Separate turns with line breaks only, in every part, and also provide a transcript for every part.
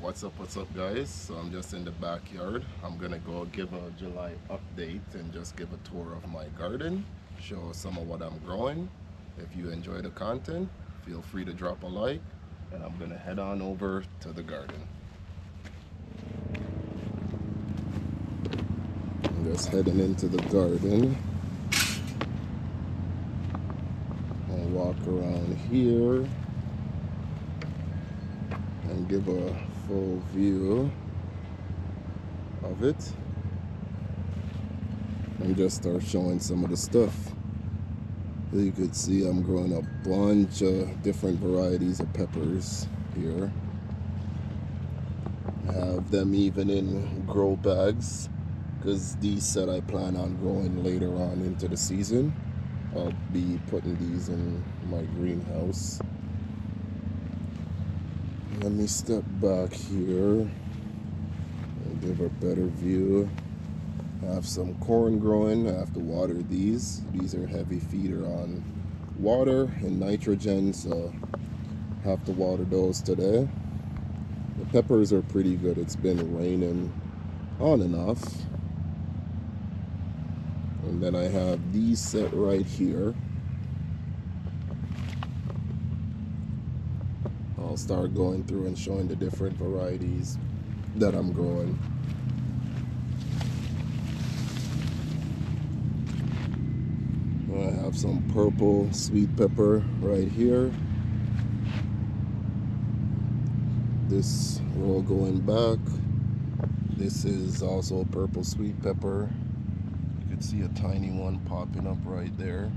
What's up guys? So I'm just in the backyard. I'm gonna go give a July update and just give a tour of my garden, show some of what I'm growing. If you enjoy the content, feel free to drop a like, and I'm gonna head on over to the garden. I'm just heading into the garden. I'll walk around here and give a full view of it and just start showing some of the stuff. As you could see, I'm growing a bunch of different varieties of peppers here. I have them even in grow bags because these set I plan on growing later on into the season. I'll be putting these in my greenhouse. Let me step back here and give a better view. I have some corn growing. I have to water these. These are heavy feeder on water and nitrogen, so I have to water those today. The peppers are pretty good. It's been raining on and off. And then I have these set right here. I'll start going through and showing the different varieties that I'm growing. I have some purple sweet pepper right here. This row going back. This is also purple sweet pepper. You can see a tiny one popping up right there.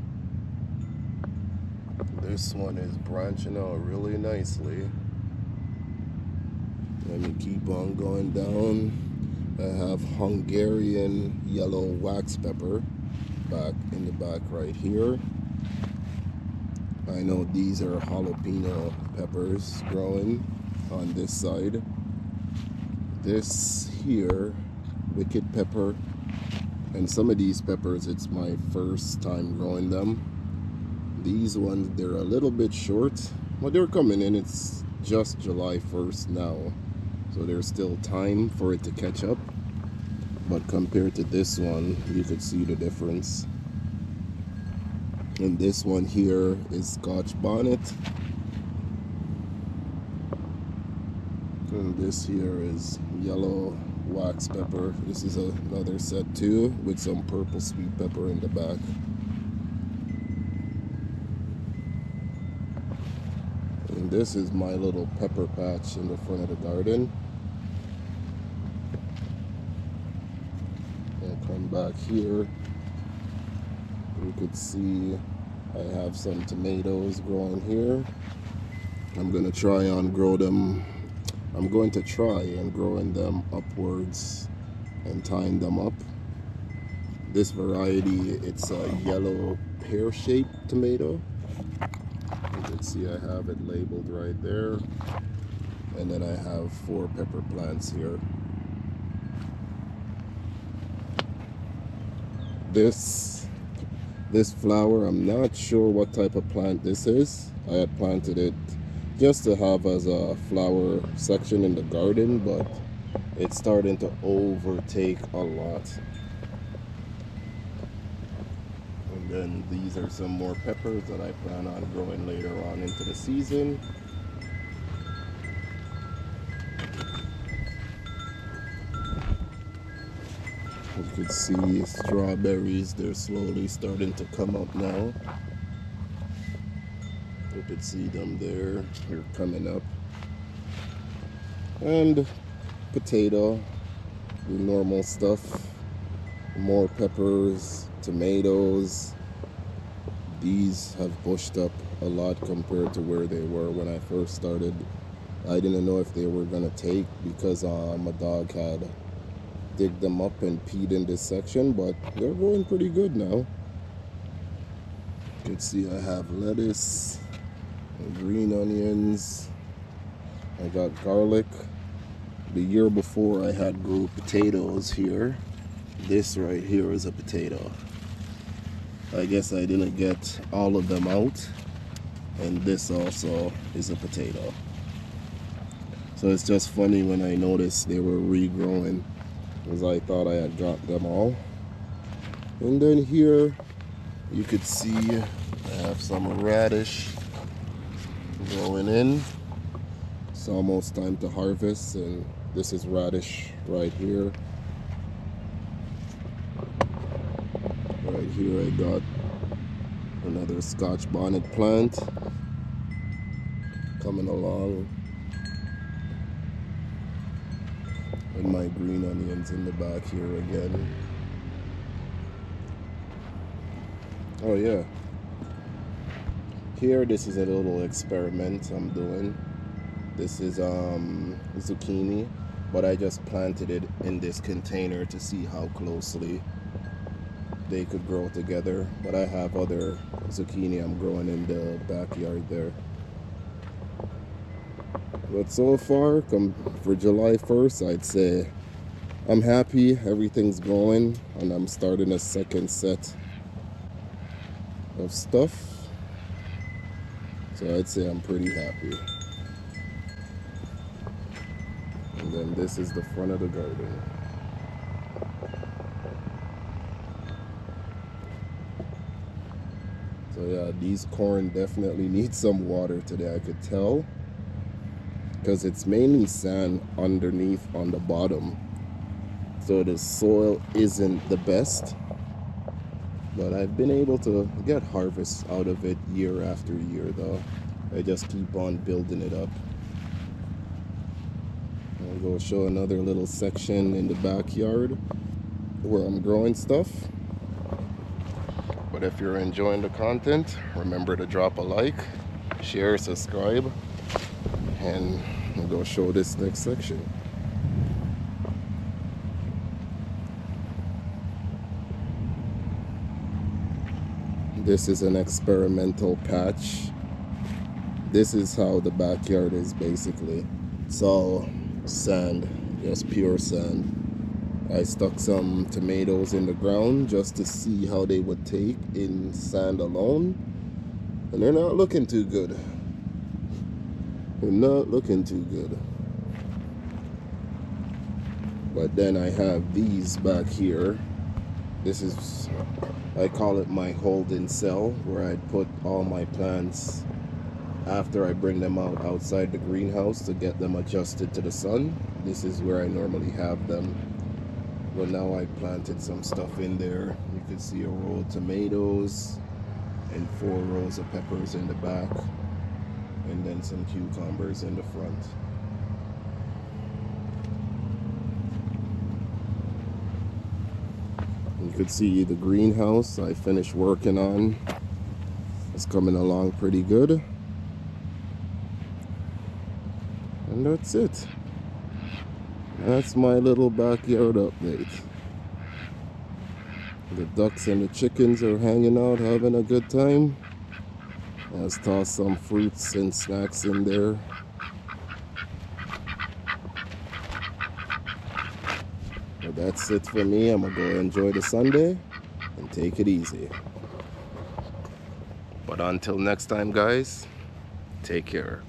This one is branching out really nicely. Let me keep on going down. I have Hungarian yellow wax pepper back in the back right here. I know these are jalapeno peppers growing on this side. This here, wicked pepper. And some of these peppers, it's my first time growing them. These ones, they're a little bit short, but they're coming in. It's just July 1st now, so there's still time for it to catch up. But compared to this one, you could see the difference. And this one here is Scotch bonnet. And this here is yellow wax pepper. This is another set too, with some purple sweet pepper in the back. And this is my little pepper patch in the front of the garden. I'll come back here. You could see I have some tomatoes growing here. I'm going to try and grow them. I'm going to try and growing them upwards and tying them up. This variety, it's a yellow pear-shaped tomato. You can see I have it labeled right there. And then I have 4 pepper plants here. This flower, I'm not sure what type of plant this is. I had planted it just to have as a flower section in the garden, but it's starting to overtake a lot. And then these are some more peppers that I plan on growing later on into the season. You can see strawberries, they're slowly starting to come up now. You could see them there, they're coming up. And potato, the normal stuff. More peppers, tomatoes. These have bushed up a lot compared to where they were when I first started. I didn't know if they were gonna take because my dog had dig them up and peed in this section, but they're going pretty good now. You can see I have lettuce and green onions. I got garlic. The year before I had grew potatoes here. This right here is a potato. I guess I didn't get all of them out. And this also is a potato. So it's just funny when I noticed they were regrowing, because I thought I had got them all. And then here you could see I have some radish going in. It's almost time to harvest, and this is radish right here. Right here I got another Scotch bonnet plant coming along, and my green onions in the back here again. Oh yeah, here this is a little experiment I'm doing. This is zucchini, but I just planted it in this container to see how closely they could grow together. But I have other zucchini I'm growing in the backyard there. But so far, come for July 1st, I'd say I'm happy, everything's going, and I'm starting a second set of stuff. So I'd say I'm pretty happy. And then this is the front of the garden. So yeah, these corn definitely need some water today, I could tell, because it's mainly sand underneath on the bottom. So the soil isn't the best, but I've been able to get harvests out of it year after year though. I just keep on building it up. I'll go show another little section in the backyard where I'm growing stuff. But if you're enjoying the content, remember to drop a like, share, subscribe, and I'll go show this next section. This is an experimental patch. This is how the backyard is basically. It's all sand, just pure sand. I stuck some tomatoes in the ground just to see how they would take in sand alone, and they're not looking too good. They're not looking too good. But then I have these back here. This is, I call it my holding cell, where I put all my plants after I bring them out outside the greenhouse to get them adjusted to the sun. This is where I normally have them. But now I planted some stuff in there. You can see a row of tomatoes and 4 rows of peppers in the back, and then some cucumbers in the front. You could see the greenhouse I finished working on. It's coming along pretty good. And that's it. That's my little backyard update. The ducks and the chickens are hanging out, having a good time. Let's toss some fruits and snacks in there. But that's it for me. I'm gonna go enjoy the Sunday and take it easy. But until next time, guys, take care.